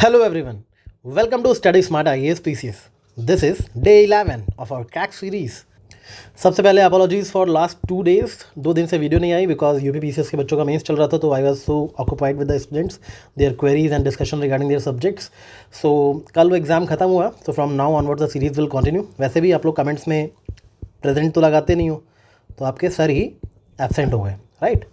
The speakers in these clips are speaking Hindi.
Hello everyone, welcome to Study Smart IAS PCS. This is day 11 of our crack series. सबसे पहले अपॉलॉजीज फॉर लास्ट 2 days. 2 दिन से वीडियो नहीं आई बिकॉज यूपी पीसीएस के बच्चों का मेंस चल रहा था, तो I was so occupied with the students, their queries and discussion regarding their subjects. So कल वो एग्ज़ाम खत्म हुआ, तो from now onward the series will continue. वैसे भी आप लोग कमेंट्स में प्रेजेंट तो लगाते नहीं हो, तो आपके सर ही एब्सेंट हो गए, राइट.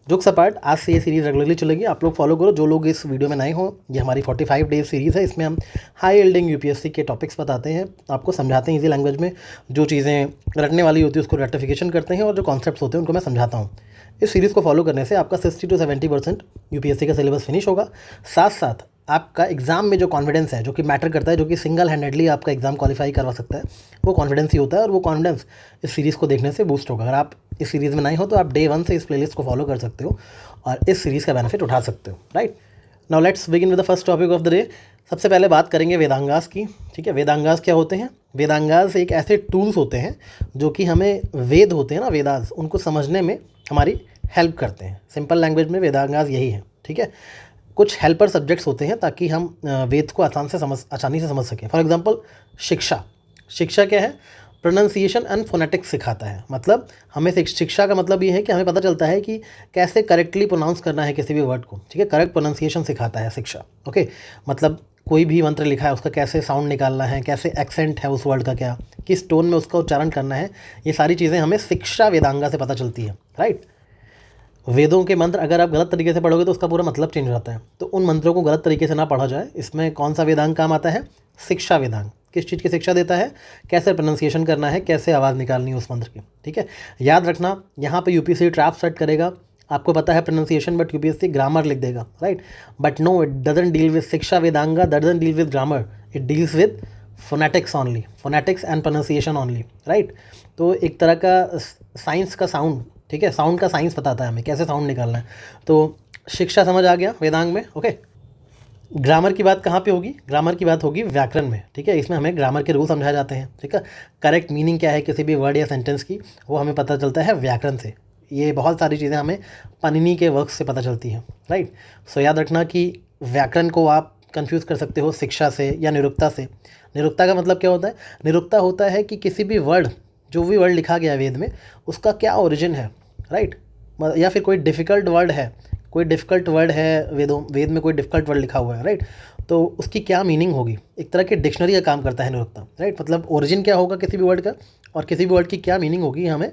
जोक्स अपार्ट, आज से ये सीरीज़ रेगुलरली चलेगी. आप लोग फॉलो करो. जो लोग इस वीडियो में नए हो, ये हमारी 45 डेज सीरीज़ है. इसमें हम हाई यील्डिंग यूपीएससी के टॉपिक्स बताते हैं, आपको समझाते हैं इजी लैंग्वेज में. जो चीज़ें रटने वाली होती है उसको रेक्टिफिकेशन करते हैं, और जो कॉन्सेप्ट्स होते हैं उनको मैं समझाता हूँ. इस सीरीज़ को फॉलो करने से आपका 60 to 70% यूपीएससी का सिलेबस फिनिश होगा. साथ साथ आपका एग्ज़ाम में जो कॉन्फिडेंस है, जो कि मैटर करता है, जो कि सिंगल हैंडेडली आपका एग्ज़ाम क्वालिफाई करवा सकता है, वो कॉन्फिडेंस ही होता है. और वो कॉन्फिडेंस इस सीरीज़ को देखने से बूस्ट होगा. अगर आप इस सीरीज़ में नए हो तो आप डे 1 से इस प्लेलिस्ट को फॉलो कर सकते हो और इस सीरीज़ का बेनिफिट उठा सकते हो, right. Now let's begin with the first topic of the day. सबसे पहले बात करेंगे वेदांगास की. ठीक है, वेदांगास क्या होते हैं? वेदांगास एक ऐसे टूल्स होते हैं जो कि हमें वेद होते हैं ना, वेदास, उनको समझने में हमारी हेल्प करते हैं. सिंपल लैंग्वेज में वेदांगास यही है. ठीक है, कुछ हेल्पर सब्जेक्ट्स होते हैं ताकि हम वेद को आसानी से समझ सकें. फॉर एग्जांपल, शिक्षा क्या है? प्रोनाउंसिएशन एंड फोनेटिक्स सिखाता है. मतलब हमें शिक्षा का मतलब ये है कि हमें पता चलता है कि कैसे करेक्टली प्रोनाउंस करना है किसी भी वर्ड को. ठीक है, करेक्ट प्रोनाउंसिएशन सिखाता है शिक्षा. ओके, मतलब कोई भी मंत्र लिखा है उसका कैसे साउंड निकालना है, कैसे एक्सेंट है उस वर्ड का, क्या किस टोन में उसका उच्चारण करना है, ये सारी चीज़ें हमें शिक्षा वेदांगा से पता चलती है, राइट. वेदों के मंत्र अगर आप गलत तरीके से पढ़ोगे तो उसका पूरा मतलब चेंज हो जाता है. तो उन मंत्रों को गलत तरीके से ना पढ़ा जाए. इसमें कौन सा वेदांग काम आता है? शिक्षा वेदांग. किस चीज़ की शिक्षा देता है? कैसे प्रोनाउंसिएशन करना है, कैसे आवाज़ निकालनी है उस मंत्र की. ठीक है, याद रखना, यहाँ पे यूपीएससी ट्रैप सेट करेगा. आपको पता है प्रोनाउंसिएशन, बट यूपीएससी ग्रामर लिख देगा, right. But no, it doesn't deal with Shiksha Vedanga, doesn't deal with grammar, it deals with phonetics only, phonetics and pronunciation only, right. तो एक तरह का साइंस का साउंड, ठीक है, साउंड का साइंस बताता है हमें कैसे साउंड निकालना है. तो शिक्षा समझ आ गया वेदांग में. ओके, ग्रामर की बात कहाँ पे होगी? ग्रामर की बात होगी व्याकरण में. ठीक है, इसमें हमें ग्रामर के रूल समझाए जाते हैं. ठीक है, करेक्ट मीनिंग क्या है किसी भी वर्ड या सेंटेंस की, वो हमें पता चलता है व्याकरण से. ये बहुत सारी चीज़ें हमें पाणिनि के वर्क से पता चलती हैं, राइट. सो याद रखना कि व्याकरण को आप कंफ्यूज कर सकते हो शिक्षा से या निरुक्ता से. निरुक्ता का मतलब क्या होता है? निरुक्ता होता है कि किसी भी वर्ड, जो भी वर्ड लिखा गया वेद में, उसका क्या ओरिजिन है, राइट. या फिर कोई डिफ़िकल्ट वर्ड है, वेद में कोई डिफ़िकल्ट वर्ड लिखा हुआ है, राइट. तो उसकी क्या मीनिंग होगी. एक तरह की डिक्शनरी का काम करता है निरुक्ता, राइट. मतलब ओरिजिन क्या होगा किसी भी वर्ड का, और किसी भी वर्ड की क्या मीनिंग होगी, हमें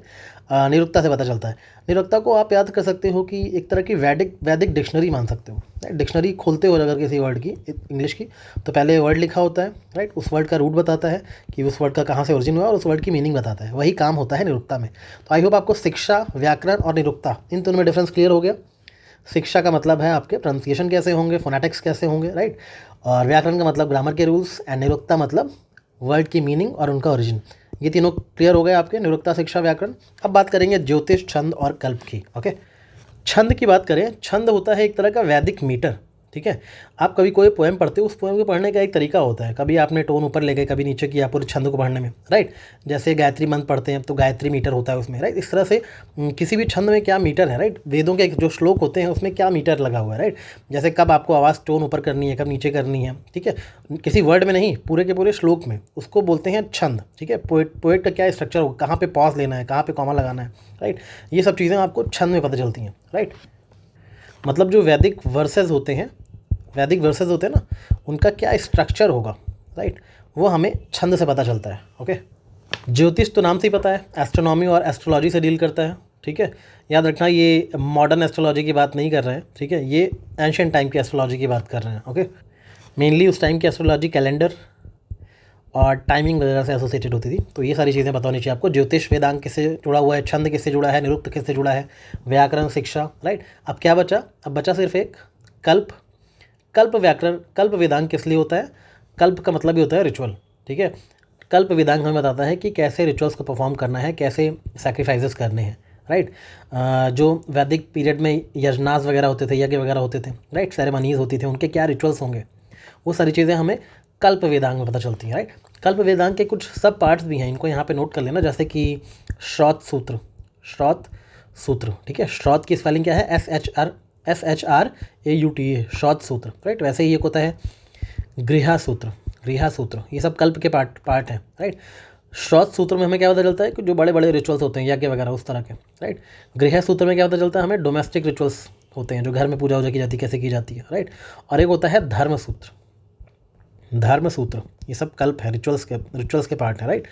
निरुक्ता से पता चलता है. निरुक्ता को आप याद कर सकते हो कि एक तरह की वैदिक डिक्शनरी मान सकते हो. डिक्शनरी खोलते हो अगर किसी वर्ड की, इंग्लिश की, तो पहले वर्ड लिखा होता है, राइट. उस वर्ड का रूट बताता है कि उस वर्ड का कहाँ से ओरिजिन हुआ, और उस वर्ड की मीनिंग बताता है. वही काम होता है निरुक्ता में. तो आई होप आपको शिक्षा, व्याकरण और निरुक्ता, इन दोनों में डिफरेंस क्लियर हो गया. शिक्षा का मतलब है आपके प्रोनाउंसिएशन कैसे होंगे, फोनेटिक्स कैसे होंगे, राइट. और व्याकरण का मतलब ग्रामर के रूल्स, एंड निरुक्ता मतलब वर्ड की मीनिंग और उनका ओरिजिन. ये तीनों क्लियर हो गए आपके, निरुक्ता, शिक्षा, व्याकरण. अब बात करेंगे ज्योतिष, छंद और कल्प की. ओके, छंद की बात करें. छंद होता है एक तरह का वैदिक मीटर. ठीक है, आप कभी कोई पोएम पढ़ते हो, उस पोएम को पढ़ने का एक तरीका होता है. कभी आपने टोन ऊपर ले गए, कभी नीचे किया पूरे छंद को पढ़ने में, राइट. जैसे गायत्री मंत्र पढ़ते हैं तो गायत्री मीटर होता है उसमें, राइट. इस तरह से किसी भी छंद में क्या मीटर है, राइट. वेदों के जो श्लोक होते हैं उसमें क्या मीटर लगा हुआ है, राइट. जैसे कब आपको आवाज़ टोन ऊपर करनी है, कब नीचे करनी है. ठीक है, किसी वर्ड में नहीं, पूरे के पूरे श्लोक में, उसको बोलते हैं छंद. ठीक है, पोएट का क्या स्ट्रक्चर होगा, कहाँ पर पॉज लेना है, कहाँ पर कॉमा लगाना है, राइट. ये सब चीज़ें आपको छंद में पता चलती हैं, राइट. मतलब जो वैदिक वर्सेस होते हैं ना, उनका क्या स्ट्रक्चर होगा, राइट, वो हमें छंद से पता चलता है. ओके, ज्योतिष तो नाम से ही पता है, एस्ट्रोनॉमी और एस्ट्रोलॉजी से डील करता है. ठीक है, याद रखना ये मॉडर्न एस्ट्रोलॉजी की बात नहीं कर रहे हैं. ठीक है, ये एंशिएंट टाइम की एस्ट्रोलॉजी की बात कर रहे हैं. ओके, मेनली उस टाइम की एस्ट्रोलॉजी कैलेंडर और टाइमिंग वगैरह से एसोसिएटेड होती थी. तो ये सारी चीज़ें बतानी चाहिए आपको. ज्योतिष वेदांग किससे जुड़ा हुआ है, छंद किससे जुड़ा है, निरुक्त किससे जुड़ा है, व्याकरण, शिक्षा, राइट. अब क्या बचा? अब बचा सिर्फ एक कल्प. कल्प वेदांग किस लिए होता है? कल्प का मतलब ही होता है रिचुअल. ठीक है, कल्प वेदांग हमें बताता है कि कैसे रिचुअल्स को परफॉर्म करना है, कैसे सैक्रिफाइसेस करने हैं, राइट. जो वैदिक पीरियड में यज्ञनास वगैरह होते थे, यज्ञ वगैरह होते थे, राइट, सेरेमनीज होती थी, उनके क्या रिचुअल्स होंगे, वो सारी चीज़ें हमें कल्प वेदांग में पता चलती हैं, राइट. कल्प वेदांग के कुछ सब पार्ट्स भी हैं, इनको यहाँ पे नोट कर लेना. जैसे कि श्रौत सूत्र. ठीक है, श्रौत की स्पेलिंग क्या है? SHRAUTA, श्रौत सूत्र, राइट. वैसे ही एक होता है गृहा सूत्र ये सब कल्प के पार्ट हैं, राइट। श्रौत सूत्र में हमें क्या पता चलता है कि जो बड़े बड़े रिचुअल्स होते हैं यज्ञ वगैरह उस तरह के, राइट। गृह सूत्र में क्या पता चलता है हमें, डोमेस्टिक रिचुअल्स होते हैं जो घर में पूजा वूजा की जाती है, कैसे की जाती है, राइट। और एक होता है धर्म सूत्र ये सब कल्प है, रिचुअल्स के पार्ट है, राइट।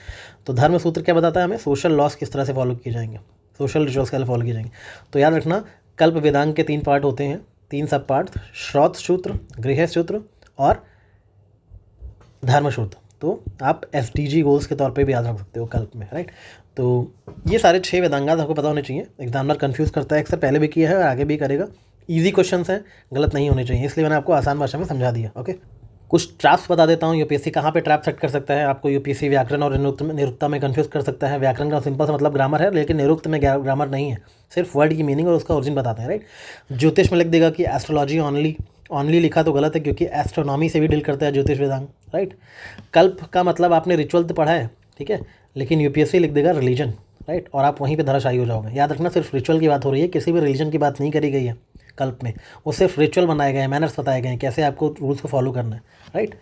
तो धर्म सूत्र क्या बताता है हमें, सोशल लॉस किस तरह से फॉलो किए जाएंगे, सोशल रिचुअल्स कैसे फॉलो किए जाएंगे। तो याद रखना कल्प वेदांग के 3 पार्ट होते हैं, 3 सब पार्ट, श्रौत सूत्र, गृह सूत्र और धर्म सूत्र। तो आप SDG गोल्स के तौर पे भी याद रख सकते हो कल्प में, राइट। तो ये सारे 6 वेदांगास आपको पता होने चाहिए। एग्जामिनर कंफ्यूज करता है, अक्सर पहले भी किया है और आगे भी करेगा। इजी क्वेश्चंस हैं, गलत नहीं होने चाहिए, इसलिए मैंने आपको आसान भाषा में समझा दिया, ओके। कुछ ट्रैप्स बता देता हूँ, यूपीएससी कहाँ पे ट्रैप सेट कर सकता है आपको। यूपीएससी व्याकरण और निरुक्ता में कंफ्यूज कर सकता है। व्याकरण का सिंपल सा मतलब ग्रामर है, लेकिन निरुक्त में ग्रामर नहीं है, सिर्फ वर्ड की मीनिंग और उसका ओरिजिन बताते हैं, राइट। ज्योतिष में लिख देगा कि एस्ट्रोलॉजी ऑनली लिखा तो गलत है, क्योंकि एस्ट्रोनॉमी से भी डील करता है ज्योतिष वेदांग, राइट। कल्प का मतलब आपने रिचुअल तो पढ़ा है, ठीक है, लेकिन यूपीएससी लिख देगा रिलीजन, राइट, और आप वहीं पे धराशायी हो जाओगे। याद रखना सिर्फ रिचुअल की बात हो रही है, किसी भी रिलीजन की बात नहीं करी गई है कल्प में। वो सिर्फ रिचुअल बनाए गए हैं, मैनर्स बताए गए हैं, कैसे आपको रूल्स को फॉलो करना है, राइट।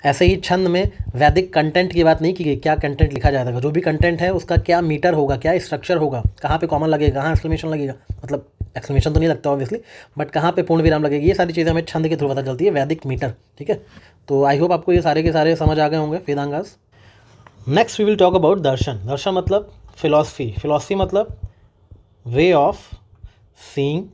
ऐसे ही छंद में वैदिक कंटेंट की बात नहीं की गई, क्या कंटेंट लिखा जाएगा, जो भी कंटेंट है उसका क्या मीटर होगा, क्या स्ट्रक्चर होगा, कहाँ पे कॉमन लगेगा, कहाँ एक्सक्लेमेशन लगेगा, मतलब एक्सक्लेमेशन तो नहीं लगता ऑब्वियसली, बट कहाँ पे पूर्ण विराम लगेगी, ये सारी चीज़ें हमें छंद के थ्रू पता चलती है, वैदिक मीटर, ठीक है। तो आई होप आपको ये सारे के सारे समझ आ गए होंगे Vedangas. Next we will talk about darshan मतलब फिलॉसफी मतलब वे ऑफ सीइंग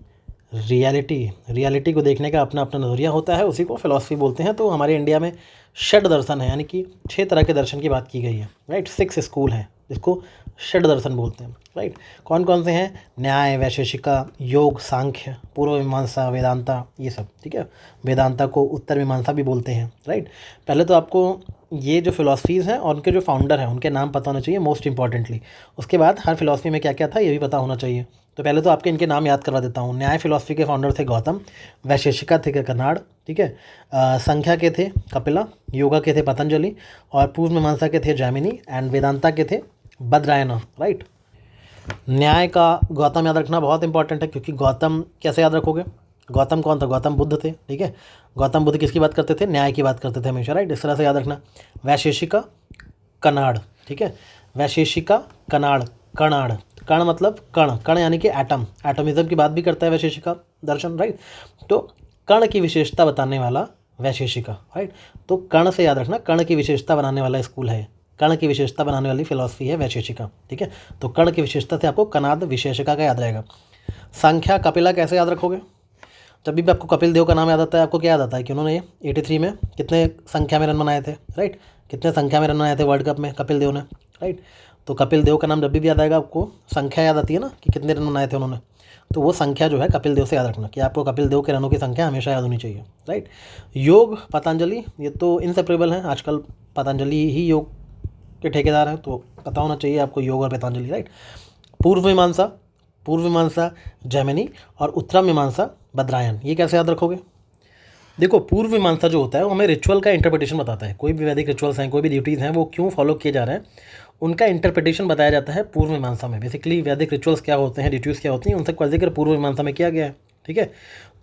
रियलिटी को देखने का अपना अपना नज़रिया होता है, उसी को फिलॉसफी बोलते हैं। तो हमारे इंडिया में 6 दर्शन है, यानी कि 6 तरह के दर्शन की बात की गई है, राइट। 6 स्कूल हैं जिसको 6 दर्शन बोलते हैं, राइट। कौन कौन से हैं, न्याय, वैशेषिका, योग, सांख्य, पूर्व मीमांसा, वेदांता, ये सब, ठीक है। वेदांता को उत्तर मीमांसा भी बोलते हैं, राइट। पहले तो आपको ये जो फिलॉसफीज़ हैं और उनके जो फाउंडर हैं उनके नाम पता होना चाहिए मोस्ट इंपॉर्टेंटली। उसके बाद हर फिलॉसफी में क्या क्या था ये भी पता होना चाहिए। तो पहले तो आपके इनके नाम याद करवा देता हूँ। न्याय फिलॉसफी के फाउंडर थे गौतम, वैशेषिका थे कनाड, ठीक है, संख्या के थे कपिला, योगा के थे पतंजलि, और पूर्व मीमांसा के थे जैमिनी, एंड वेदांता के थे बद्रायना, राइट। न्याय का गौतम याद रखना बहुत इंपॉर्टेंट है, क्योंकि गौतम कैसे याद रखोगे, गौतम कौन था, गौतम बुद्ध थे, ठीक है। गौतम बुद्ध किसकी बात करते थे, न्याय की बात करते थे हमेशा, राइट। इस तरह से याद रखना। वैशेषिका कनाड, ठीक है, वैशेषिका कनाड, कण मतलब कण यानी कि एटमिज्म की बात भी करता है वैशेषिका दर्शन, राइट। तो कण की विशेषता बताने वाला वैशेषिका, राइट। तो कण से याद रखना, कण की विशेषता बनाने वाला स्कूल है, कण की विशेषता बनाने वाली फिलॉसफी है वैशेषिका, ठीक है। तो कण की विशेषता से आपको कनाद विशेषिका का याद रहेगा। संख्या कपिला कैसे याद रखोगे, जब भी आपको कपिल देव का नाम याद आता है आपको क्या याद आता है कि उन्होंने 83 में कितने संख्या में रन बनाए थे, राइट। कितने संख्या में रन बनाए थे वर्ल्ड कप में कपिल देव ने, राइट। तो कपिल देव का नाम जब भी याद आएगा आपको संख्या याद आती है ना, कि कितने रन बनाए थे उन्होंने, तो वो संख्या जो है कपिल देव से याद रखना, कि आपको कपिल देव के रनों की संख्या हमेशा याद होनी चाहिए, राइट। योग पतंजलि, ये तो इनसेपरेबल हैं, आजकल पतंजलि ही योग के ठेकेदार हैं, तो पता होना चाहिए आपको योग और पतंजलि, राइट। पूर्व मीमांसा जैमिनी और उत्तर मीमांसा बद्रायन, ये कैसे याद रखोगे। देखो पूर्व मीमांसा जो होता है वो हमें रिचुअल का इंटरप्रिटेशन बताता है, कोई भी वैदिक रिचुअल्स हैं, कोई भी ड्यूटीज़ हैं, वो क्यों फॉलो किए जा रहे हैं, उनका इंटरप्रिटेशन बताया जाता है पूर्व मीमांसा में। बेसिकली वैदिक रिचुअल्स क्या होते हैं, ड्यूटीज़ क्या होती हैं, उनसे जिक्र पूर्व मीमांसा में किया गया है, ठीक है।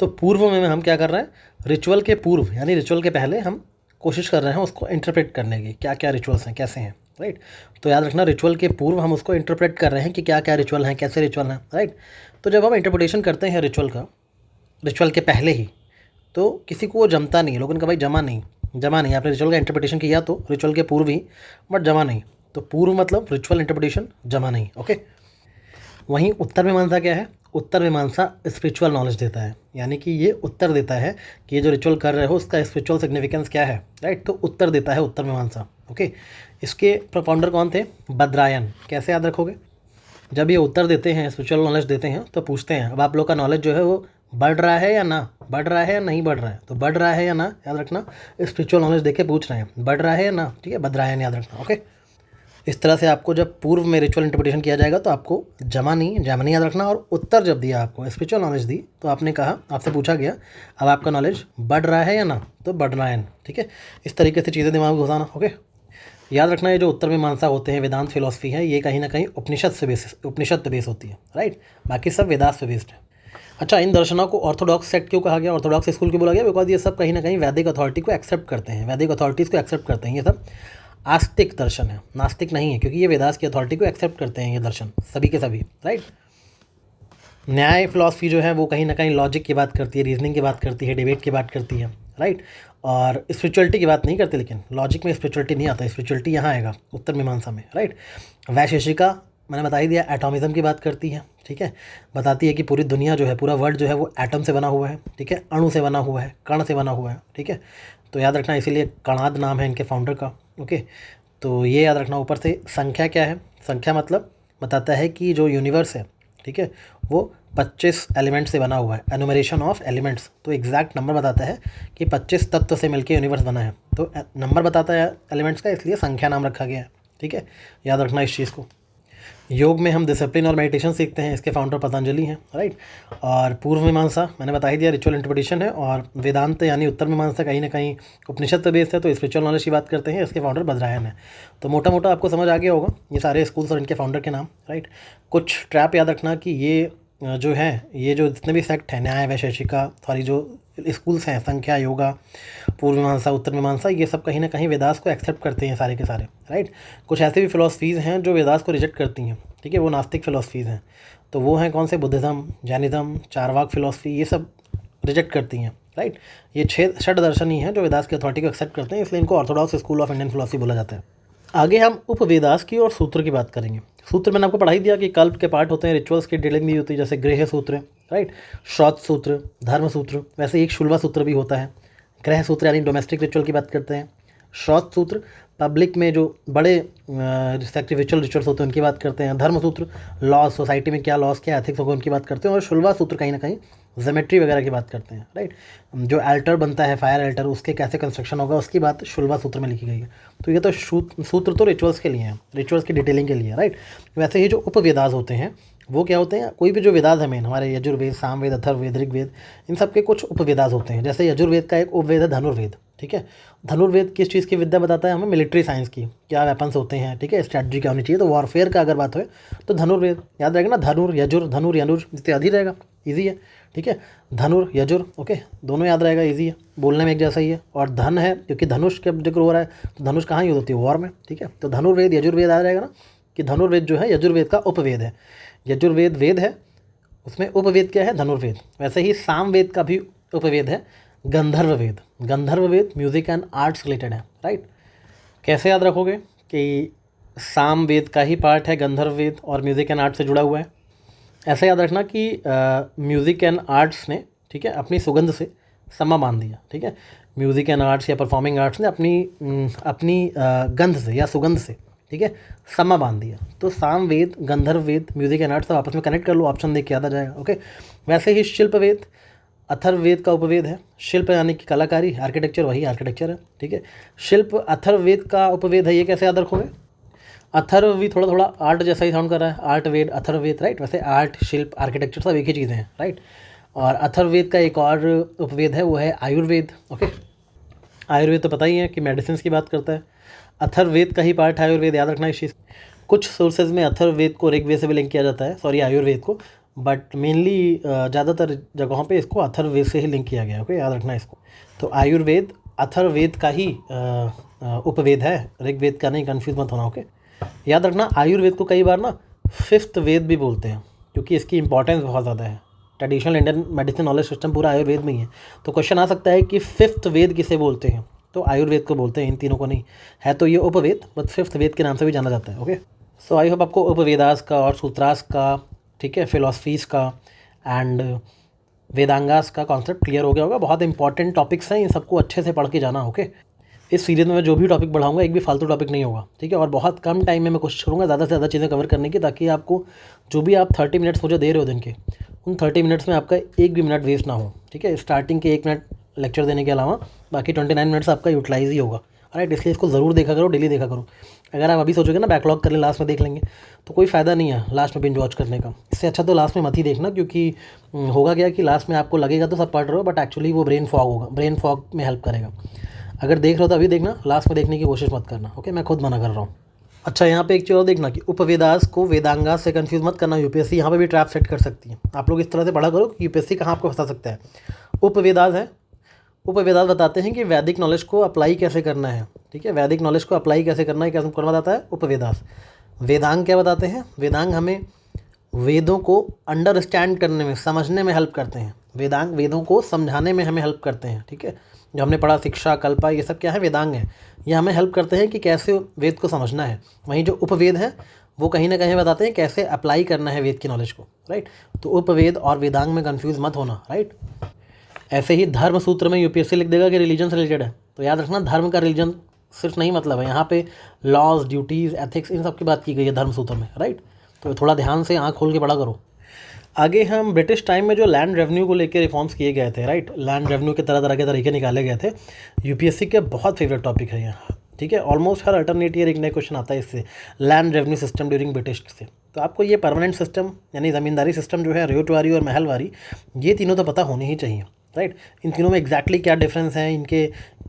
तो पूर्व में हम क्या कर रहे हैं, रिचुअल के पूर्व यानी रिचुअल के पहले हम कोशिश कर रहे हैं उसको इंटरप्रेट करने की, क्या क्या रिचुअल्स हैं, कैसे हैं, राइट। तो याद रखना रिचुअल के पूर्व हम उसको इंटरप्रेट कर रहे हैं कि क्या क्या रिचुअल हैं, कैसे रिचुअल हैं, राइट। तो जब हम इंटरप्रिटेशन करते हैं रिचुअल का, रिचुअल के पहले ही, तो किसी को वो जमता नहीं है, लोगों का भाई जमा नहीं, आपने रिचुअल का इंटरप्रिटेशन किया तो रिचुअल के पूर्व ही, बट जमा नहीं। तो पूर्व मतलब रिचुअल इंटरप्रिटेशन, जमा नहीं, ओके। वहीं उत्तर मीमांसा क्या है, उत्तर मीमांसा स्पिरिचुअल नॉलेज देता है, यानी कि ये उत्तर देता है कि ये जो रिचुअल कर रहे हो उसका स्पिरिचुअल सिग्निफिकेंस क्या है, राइट। तो उत्तर देता है उत्तर मीमांसा, ओके। इसके फाउंडर कौन थे, बद्रायन। कैसे याद रखोगे, जब ये उत्तर देते हैं, स्पिरिचुअल नॉलेज देते हैं, तो पूछते हैं अब आप लोग का नॉलेज जो है वो बढ़ रहा है या ना, बढ़ रहा है या नहीं बढ़ रहा है, तो बढ़ रहा है या ना याद रखना, स्पिरिचुअल नॉलेज देके पूछ रहे हैं, बढ़ रहा है या ना, ठीक है, बद्रायन याद रखना, ओके। इस तरह से आपको जब पूर्व में रिचुअल इंटरप्रिटेशन किया जाएगा तो आपको जैमिनी याद रखना, और उत्तर जब दिया आपको स्पिरिचुअल नॉलेज दी तो आपने कहा, आपसे पूछा गया अब आपका नॉलेज बढ़ रहा है या ना, तो बद्रायन, ठीक है। इस तरीके से चीज़ें दिमाग में घुसाना, ओके। याद रखना ये जो उत्तर मीमांसा होते हैं, वेदांत फिलॉसफी है, ये कहीं ना कहीं उपनिषद पे बेस होती है, राइट। बाकी सब वेदांत पे बेस्ड है। अच्छा, इन दर्शनों को ऑर्थोडॉक्स सेक्ट क्यों कहा गया, ऑर्थोडॉक्स स्कूल क्यों बोला गया? बिकॉज ये सब कहीं ना कहीं वैदिक अथॉरिटी को एक्सेप्ट करते हैं, वैदिक अथॉरिटीज़ को एक्सेप्ट करते हैं। ये सब आस्तिक दर्शन है, नास्तिक नहीं है, क्योंकि ये वेदास की अथॉरिटी को एक्सेप्ट करते हैं ये दर्शन सभी के सभी, राइट। न्याय फिलॉसफी जो है वो कहीं ना कहीं लॉजिक की बात करती है, रीजनिंग की बात करती है, डिबेट की बात करती है, राइट। और स्पिरिचुअलिटी की बात नहीं करती, लेकिन लॉजिक में स्पिरिचुअलिटी नहीं आता, स्पिरिचुअलिटी यहाँ आएगा उत्तर मीमांसा में, राइट। वैशेषिका मैंने बता ही दिया, एटॉमिज्म की बात करती है, ठीक है। बताती है कि पूरी दुनिया जो है, पूरा वर्ल्ड जो है वो एटम से बना हुआ है, ठीक है, अणु से बना हुआ है, कण से बना हुआ है, ठीक है। तो याद रखना, इसीलिए कणाद नाम है इनके फाउंडर का, ओके। तो ये याद रखना। ऊपर से संख्या क्या है, संख्या मतलब बताता है कि जो यूनिवर्स है, ठीक है, वो 25 एलिमेंट से बना हुआ है, एनुमरेशन ऑफ एलिमेंट्स। तो एग्जैक्ट नंबर बताता है कि 25 तत्व से मिलकर यूनिवर्स बना है, तो नंबर बताता है एलिमेंट्स का, इसलिए संख्या नाम रखा गया है, ठीक है। याद रखना इस चीज़ को। योग में हम डिसिप्लिन और मेडिटेशन सीखते हैं, इसके फाउंडर पतंजलि हैं, राइट। और पूर्व मीमांसा मैंने बता ही दिया, रिचुअल इंटरप्रिटेशन है। और वेदांत यानी उत्तर मीमांसा कहीं ना कहीं उपनिषद पर बेस्ड है, तो स्पिरिचुअल नॉलेज की बात करते हैं, इसके फाउंडर बद्रायन है। तो मोटा मोटा आपको समझ आ गया होगा ये सारे स्कूल्स और इनके फाउंडर के नाम, राइट। कुछ ट्रैप याद रखना कि ये जो है, ये जो जितने भी सेक्ट हैं, न्याय वैशेषिका, सॉरी जो स्कूल्स हैं, संख्या, योगा, पूर्व मीमांसा, उत्तर मीमांसा, ये सब कहीं ना कहीं वेदास को एक्सेप्ट करते हैं सारे के सारे, राइट। कुछ ऐसे भी फिलोसफीज़ हैं जो वेदास को रिजेक्ट करती हैं, ठीक है, वो नास्तिक फिलोसफीज़ हैं। तो वो हैं कौन से? बुद्धिज़्म, जैनिज़्म, चारवाक फिलोसफी, ये सब रिजेक्ट करती हैं, राइट। ये 6 षड दर्शन ही हैं जो वेदास की अथॉरिटी को एक्सेप्ट करते हैं, इसलिए इनको Orthodox school of Indian philosophy बोला जाता है। आगे हम उपवेदास की और सूत्र की बात करेंगे। सूत्र मैंने आपको पढ़ाई दिया कि कल्प के पार्ट होते हैं, रिचुअल्स की डिटेलिंग भी होती है, जैसे गृह सूत्र, राइट, श्रौत सूत्र, धर्म सूत्र। वैसे एक शुल्वा सूत्र भी होता है। गृह सूत्र यानी डोमेस्टिक रिचुअल की बात करते हैं। श्रौत सूत्र पब्लिक में जो बड़े सैक्रिफिशियल रिचुअल्स होते हैं उनकी बात करते हैं। धर्म सूत्र लॉज, सोसाइटी में क्या लॉज, क्या एथिक्स होगा उनकी बात करते हैं। और शुल्वा सूत्र कहीं ना कहीं ज्योमेट्री वगैरह की बात करते हैं, राइट। जो अल्टर बनता है, फायर अल्टर, उसके कैसे कंस्ट्रक्शन होगा उसकी बात शुल्वा सूत्र में लिखी गई है। तो ये तो सूत्र तो रिचुअल्स के लिए हैं, रिचुअल्स की डिटेलिंग के लिए, राइट। वैसे ही जो उपवेदास होते हैं वो क्या होते हैं? कोई भी जो वेदास है, मेन हमारे यजुर्वेद, सामवेद, अथर्ववेद, ऋग्वेद, इन सब के कुछ उपवेदास होते हैं। जैसे यजुर्वेद का एक उपवेद है धनुर्वेद, ठीक है। धनुर्वेद किस चीज़ की विद्या बताता है हमें? मिलिट्री साइंस की, क्या वेपन्स होते हैं, ठीक है, स्ट्रैटेजी क्या होनी चाहिए। तो वॉरफेयर का अगर बात हो तो धनुर्वेद याद रहेगा ना, धनुर, यजुर, धनुर, यनुर इत्यादि रहेगा, ईजी है, ठीक है। धनुर, यजुर, ओके, दोनों याद रहेगा, ईजी है, बोलने में एक जैसा ही है। और धन है, क्योंकि धनुष का जिक्र हो रहा है, तो धनुष कहाँ यूज होती है? वॉर में, ठीक है। तो धनुर्वेद, यजुर्वेद याद रहेगा ना, कि धनुर्वेद जो है यजुर्वेद का उपवेद है। यजुर्वेद वेद है, उसमें उपवेद क्या है? धनुर्वेद। वैसे ही सामवेद का भी उपवेद है गंधर्ववेद। गंधर्ववेद म्यूजिक एंड आर्ट्स रिलेटेड है, राइट। कैसे याद रखोगे कि सामवेद का ही पार्ट है गंधर्ववेद और म्यूजिक एंड आर्ट्स से जुड़ा हुआ है? ऐसा याद रखना कि म्यूज़िक एंड आर्ट्स ने, ठीक है, अपनी सुगंध से समा बांध दिया, ठीक है। म्यूज़िक एंड आर्ट्स या परफॉर्मिंग आर्ट्स ने अपनी गंध से या सुगंध से, ठीक है, समा बांध दिया। तो सामवेद, गंधर्ववेद, म्यूज़िक एंड आर्ट्स सब आपस में कनेक्ट कर लो, ऑप्शन देख के याद आ जाएगा, ओके। वैसे ही शिल्पवेद अथर्ववेद का उपवेद है। शिल्प यानी कि कलाकारी, आर्किटेक्चर, वही आर्किटेक्चर है, ठीक है। शिल्प अथर्ववेद का उपवेद है। ये कैसे याद रखोगे? अथर्व भी थोड़ा थोड़ा आर्ट जैसा ही साउंड कर रहा है, आर्ट वेद, अथर्ववेद, राइट। वैसे आर्ट, शिल्प, आर्किटेक्चर सब एक ही चीज़ें हैं, राइट। और अथर्ववेद का एक और उपवेद है, वो है आयुर्वेद, ओके। आयुर्वेद तो पता ही है कि मेडिसिन की बात करता है। अथर्ववेद का ही पार्ट है आयुर्वेद, याद रखना इस चीज़। कुछ सोर्सेज में अथर्ववेद को ऋग्वेद से भी लिंक किया जाता है, सॉरी आयुर्वेद को, बट मेनली ज़्यादातर जगहों पे इसको अथर्ववेद से ही लिंक किया गया है, ओके, याद रखना इसको। तो आयुर्वेद अथर्ववेद का ही उपवेद है, ऋग्वेद का नहीं, कन्फ्यूज मत होना, ओके। याद रखना आयुर्वेद को कई बार ना 5th वेद भी बोलते हैं, क्योंकि इसकी इंपॉर्टेंस बहुत ज़्यादा है। Traditional Indian medicine knowledge system पूरा आयुर्वेद में ही है। तो क्वेश्चन आ सकता है कि 5th वेद किसे बोलते हैं? तो आयुर्वेद को बोलते हैं, इन तीनों को नहीं। है तो ये उपवेद, बट 5th वेद के नाम से भी जाना जाता है, ओके। सो आई होप आपको उपवेदास का और सूत्रास का, ठीक है, फिलोसफीज़ का एंड वेदांगास का कॉन्सेप्ट क्लियर हो गया होगा। बहुत इंपॉर्टेंट टॉपिक्स हैं, इन सबको अच्छे से पढ़ के जाना, ओके। इस सीरीज़ में मैं जो भी टॉपिक बढ़ाऊंगा एक भी फालतू टॉपिक नहीं होगा, ठीक है। और बहुत कम टाइम में मैं कोशिश करूँगा ज़्यादा से ज़्यादा चीज़ें कवर करने की, ताकि आपको जो भी आप 30 मिनट्स मुझे दे रहे हो दिन के, उन 30 मिनट्स में आपका एक भी मिनट वेस्ट ना हो, ठीक है। स्टार्टिंग के 1 मिनट लेक्चर देने के अलावा बाकी 29 मिनट्स आपका यूटिलाइज ही होगा, राइट। इसलिए इसको ज़रूर देखा करो, डेली देखा करो। अगर आप अभी सोचोगे ना बैकलॉग कर लें, लास्ट में देख लेंगे, तो कोई फ़ायदा नहीं है लास्ट में बिंज वॉच करने का। इससे अच्छा तो लास्ट में मत ही देखना, क्योंकि होगा क्या कि लास्ट में आपको लगेगा तो सब पढ़ रहे हो, बट एक्चुअली वो ब्रेन फॉग होगा, ब्रेन फॉग में हेल्प करेगा। अगर देख रहे हो तो अभी देखना, लास्ट में देखने की कोशिश मत करना, ओके। मैं खुद मना कर रहा हूँ। अच्छा, यहाँ पे एक चीज़ और देखना कि उपवेदास को वेदांगास से कंफ्यूज मत करना। यूपीएससी यहाँ पे भी ट्रैप सेट कर सकती है। आप लोग इस तरह से पढ़ा करो कि यूपीएससी कहाँ आपको फंसा सकता है। उपवेदास है, उपवेदास बताते हैं कि वैदिक नॉलेज को अप्लाई कैसे करना है। ठीक है, वैदिक नॉलेज को अप्लाई कैसे करना है, कैसे कौन बताता है? उपवेदास। वेदांग क्या बताते हैं? वेदांग हमें वेदों को अंडरस्टैंड करने में, समझने में हेल्प करते हैं। वेदांग वेदों को समझाने में हमें हेल्प करते हैं। ठीक है, जो हमने पढ़ा शिक्षा, कल्पा, ये सब क्या है? वेदांग है। ये हमें हेल्प करते हैं कि कैसे वेद को समझना है। वहीं जो उपवेद है वो कहीं ना कहीं बताते हैं कैसे अप्लाई करना है वेद की नॉलेज को। राइट, तो उपवेद और वेदांग में कन्फ्यूज़ मत होना। राइट, ऐसे ही धर्म सूत्र में यूपीएससी लिख देगा कि रिलीजन से रिलेटेड है, तो याद रखना धर्म का रिलीजन सिर्फ नहीं मतलब है। यहाँ पे लॉज, ड्यूटीज़, एथिक्स, इन सब की बात की गई है धर्म सूत्र में। राइट, तो थोड़ा ध्यान से आँख खोल के पढ़ा करो। आगे हम ब्रिटिश टाइम में जो लैंड रेवेन्यू को लेकर रिफॉर्म्स किए गए थे। राइट, लैंड रेवेन्यू के तरह तरह के तरीके निकाले गए थे। यूपीएससी के बहुत फेवरेट टॉपिक है यहाँ। ठीक है, ऑलमोस्ट हर अल्टरनेट ईयर एक नया क्वेश्चन आता है इससे, land revenue system during British से। तो आपको ये परमानेंट सिस्टम यानी ज़मींदारी सिस्टम जो है, रेतवारी और महलवारी, ये तीनों तो पता होनी ही चाहिए। राइट, इन तीनों में एग्जैक्टली क्या डिफरेंस है, इनके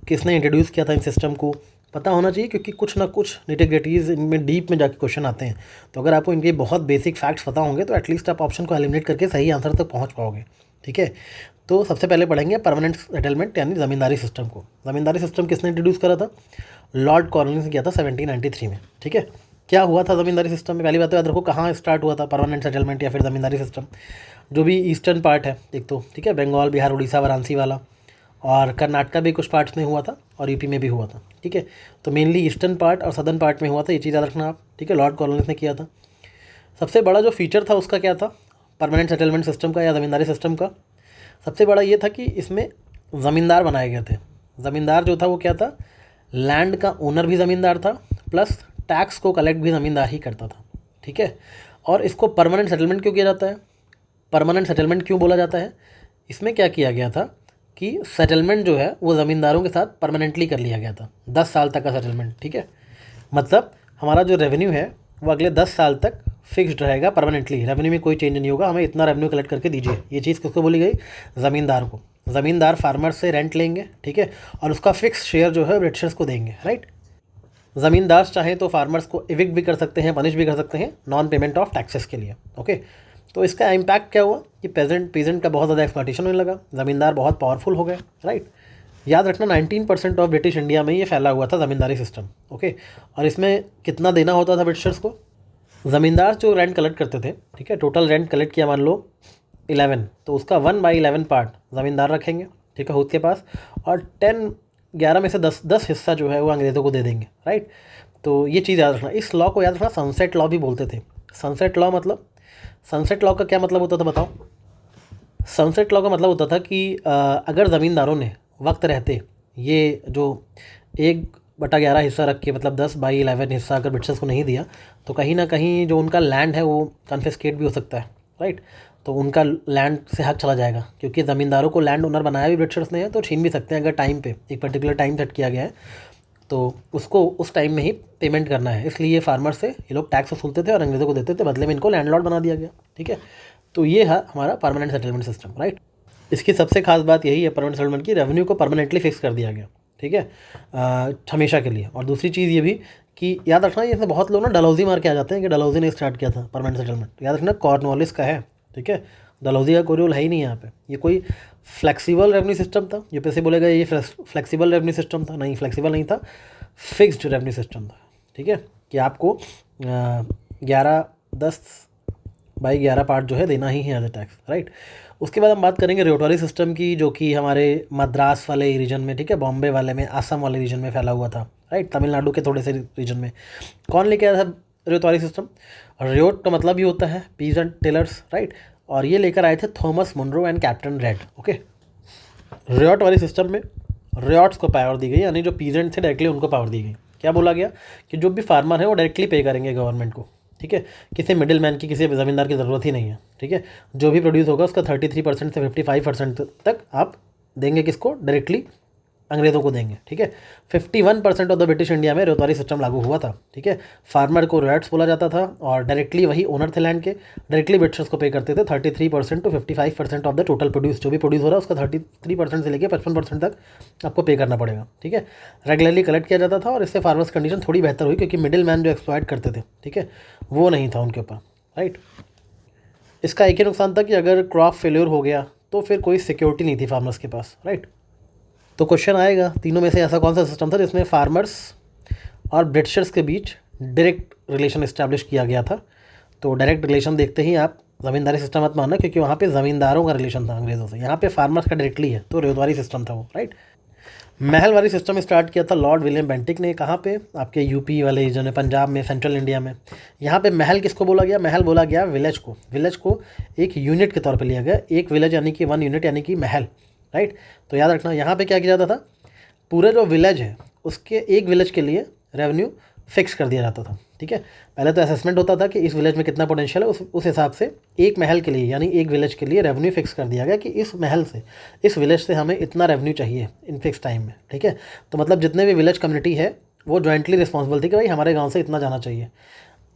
किसने इंट्रोड्यूस किया था इन सिस्टम को, पता होना चाहिए, क्योंकि कुछ ना कुछ निटिग्रिटीज़ इनमें डीप में जाके क्वेश्चन आते हैं। तो अगर आपको इनके बहुत बेसिक फैक्ट्स पता होंगे तो एटलीस्ट आप ऑप्शन को एलिमिनेट करके सही आंसर तक पहुंच पाओगे। ठीक है, तो सबसे पहले पढ़ेंगे परमानेंट सेटलमेंट यानी ज़मींदारी सिस्टम को। ज़मींदारी सिस्टम किसने इंट्रोड्यूस करा था? लॉर्ड कॉर्नवालिस ने किया था 1793 में। ठीक है, क्या हुआ था ज़मींदारी सिस्टम में? पहली बात तो याद रखो कहाँ स्टार्ट हुआ था परमानेंट सेटलमेंट या फिर ज़मींदारी सिस्टम। जो भी ईस्टर्न पार्ट है एक तो, ठीक है, बंगाल, बिहार, उड़ीसा, वाराणसी वाला, और कर्नाटका भी कुछ पार्ट्स में हुआ था और यूपी में भी हुआ था। ठीक है, तो मेनली ईस्टर्न पार्ट और सदर्न पार्ट में हुआ था, ये चीज़ याद रखना आप। ठीक है, लॉर्ड कॉर्नवालिस ने किया था। सबसे बड़ा जो फीचर था उसका क्या था, परमानेंट सेटलमेंट सिस्टम का या ज़मींदारी सिस्टम का? सबसे बड़ा ये था कि इसमें ज़मींदार बनाए गए थे। ज़मींदार जो था वो क्या था? लैंड का ओनर भी ज़मींदार था, प्लस टैक्स को कलेक्ट भी ज़मींदार ही करता था। ठीक है, और इसको परमानेंट सेटलमेंट क्यों किया जाता है? परमानेंट सेटलमेंट क्यों बोला जाता है? इसमें क्या किया गया था कि सेटलमेंट जो है वो ज़मींदारों के साथ परमानेंटली कर लिया गया था, 10 साल तक का सेटलमेंट। ठीक है, मतलब हमारा जो रेवेन्यू है वो अगले 10 साल तक फिक्स्ड रहेगा परमानेंटली, रेवेन्यू में कोई चेंज नहीं होगा, हमें इतना रेवेन्यू कलेक्ट करके दीजिए। ये चीज़ किसको बोली गई? ज़मींदार को। ज़मींदार फार्मर से रेंट लेंगे, ठीक है, और उसका फिक्स शेयर जो है ब्रिटिशर्स को देंगे। राइट, ज़मींदार चाहे तो फार्मर्स को इविक्ट भी कर सकते हैं, पनिश भी कर सकते हैं नॉन पेमेंट ऑफ टैक्सेस के लिए। ओके, तो इसका इम्पैक्ट क्या हुआ कि पेजेंट का बहुत ज़्यादा एक्सप्लॉटेशन होने लगा, ज़मींदार बहुत पावरफुल हो गए। राइट, याद रखना 19% ऑफ ब्रिटिश इंडिया में ये फैला हुआ था ज़मींदारी सिस्टम। ओके, और इसमें कितना देना होता था ब्रिटिशर्स को? ज़मींदार जो रेंट कलेक्ट करते थे, ठीक है, टोटल रेंट कलेक्ट किया मान लो 11, तो उसका 1/11 पार्ट ज़मींदार रखेंगे, ठीक है, खुद के पास, और 11 में से 10 हिस्सा जो है वो अंग्रेज़ों को दे देंगे। राइट, तो ये चीज़ याद रखना। इस लॉ को याद रखना सनसेट लॉ भी बोलते थे। सनसेट लॉ मतलब, सनसेट लॉ का क्या मतलब होता था बताओ? सनसेट लॉ का मतलब होता था कि अगर ज़मींदारों ने वक्त रहते ये जो 1/11 हिस्सा रख के, मतलब 10/11 हिस्सा अगर ब्रिटिशर्स को नहीं दिया, तो कहीं ना कहीं जो उनका लैंड है वो कन्फिस्केट भी हो सकता है। राइट, तो उनका लैंड से हक चला जाएगा, क्योंकि ज़मींदारों को लैंड ओनर बनाया भी ब्रिटिशर्स ने है, तो छीन भी सकते हैं अगर टाइम पे एक पर्टिकुलर टाइम सेट किया गया है, तो उसको उस टाइम में ही पेमेंट करना है। इसलिए ये फार्मर से ये लोग टैक्स वसूलते थे और अंग्रेज़ों को देते थे, बदले में इनको लैंडलॉर्ड बना दिया गया। ठीक है, तो ये है हमारा परमानेंट सेटलमेंट सिस्टम। राइट, इसकी सबसे खास बात यही है परमानेंट सेटलमेंट की, रेवेन्यू को परमानेंटली फिक्स कर दिया गया। ठीक है, हमेशा के लिए। और दूसरी चीज़ ये भी कि याद रखना, ये बहुत लोग ना डलहौजी मार के आ जाते हैं कि डलहौजी ने स्टार्ट किया था परमानेंट सेटलमेंट। याद रखना कॉर्नवालिस का है। ठीक है, डलहौजी का कोई रोल है ही नहीं यहाँ पे। ये कोई फ्लेक्सिबल रेवेन्यू सिस्टम था, यूपीएससी बोलेगा ये फ्लेक्सिबल रेवेन्यू सिस्टम था, नहीं, फ्लेक्सिबल नहीं था, फिक्स्ड रेवेन्यू सिस्टम था। ठीक है, कि आपको 10/11 पार्ट जो है देना ही है एज ए टैक्स। राइट, उसके बाद हम बात करेंगे रेटवारी सिस्टम की, जो कि हमारे मद्रास वाले रीजन में, ठीक है, बॉम्बे वाले में, आसाम वाले रीजन में फैला हुआ था। राइट, तमिलनाडु के थोड़े से रीजन में। कौन लेके आया था रेटवारी सिस्टम? रेट का मतलब ही होता है पीजेंट टेलर्स। राइट, और ये लेकर आए थे Thomas Munro and captain Reed. Okay, रेट वाली सिस्टम में रेट्स को पावर दी गई, यानी जो पीजेंट थे डायरेक्टली उनको पावर दी गई। क्या बोला गया कि जो भी फार्मर है वो डायरेक्टली पे करेंगे गवर्नमेंट को। ठीक है, किसी मिडिल मैन की, किसी ज़मींदार की ज़रूरत ही नहीं है। ठीक है, जो भी प्रोड्यूस होगा उसका 33% से 55% तक आप देंगे किसको? डायरेक्टली अंग्रेज़ों को देंगे, ठीक है। 51% ऑफ द ब्रिटिश इंडिया में रेतवारी सिस्टम लागू हुआ था, ठीक है। फार्मर को रैट्स बोला जाता था और डायरेक्टली वही ओनर थे लैंड के, डायरेक्टली ब्रिटिशर्स को पे करते थे 33% to 55% of the total produce, जो भी प्रोड्यूस हो रहा है उसका 33% से लेकर 55% तक आपको पे करना पड़ेगा, ठीक है। रेगुलरली कलेक्ट किया जाता था और इससे फार्मर्स कंडीशन थोड़ी बेहतर हुई क्योंकि मिडिल मैन जो एक्सप्लॉइट करते थे, ठीक है, वो नहीं था उनके ऊपर, राइट। इसका एक ही नुकसान था कि अगर क्रॉप फेल्योर हो गया तो फिर कोई सिक्योरिटी नहीं थी फार्मर्स के पास, राइट। तो क्वेश्चन आएगा तीनों में से ऐसा कौन सा सिस्टम था जिसमें फार्मर्स और ब्रिटिशर्स के बीच डायरेक्ट रिलेशन इस्टेब्लिश किया गया था। तो डायरेक्ट रिलेशन देखते ही आप ज़मींदारी सिस्टम मत मानना, क्योंकि वहाँ पे ज़मींदारों का रिलेशन था अंग्रेज़ों से, यहाँ पे फार्मर्स का डायरेक्टली है, तो रेतवारी सिस्टम था वो, राइट। महलवारी सिस्टम स्टार्ट किया था लॉर्ड विलियम बेंटिक ने। कहाँ पे? आपके यूपी वाले रीजन में, पंजाब में, सेंट्रल इंडिया में। यहाँ पे महल किसको बोला गया? महल बोला गया विलेज को। विलेज को एक यूनिट के तौर पे लिया गया, एक विलेज यानी कि 1 यूनिट यानी कि महल, राइट। तो याद रखना यहाँ पे क्या किया जाता था, पूरे जो विलेज है उसके एक विलेज के लिए रेवेन्यू फिक्स कर दिया जाता था, ठीक है। पहले तो असेसमेंट होता था कि इस विलेज में कितना पोटेंशियल है, उस हिसाब से एक महल के लिए यानी एक विलेज के लिए रेवेन्यू फिक्स कर दिया गया कि इस महल से, इस विलेज से हमें इतना रेवेन्यू चाहिए इन फिक्स टाइम में, ठीक है। तो मतलब जितने भी विलेज कम्युनिटी है वो जॉइंटली रिस्पॉन्सिबल थी कि भाई हमारे गाँव से इतना जाना चाहिए।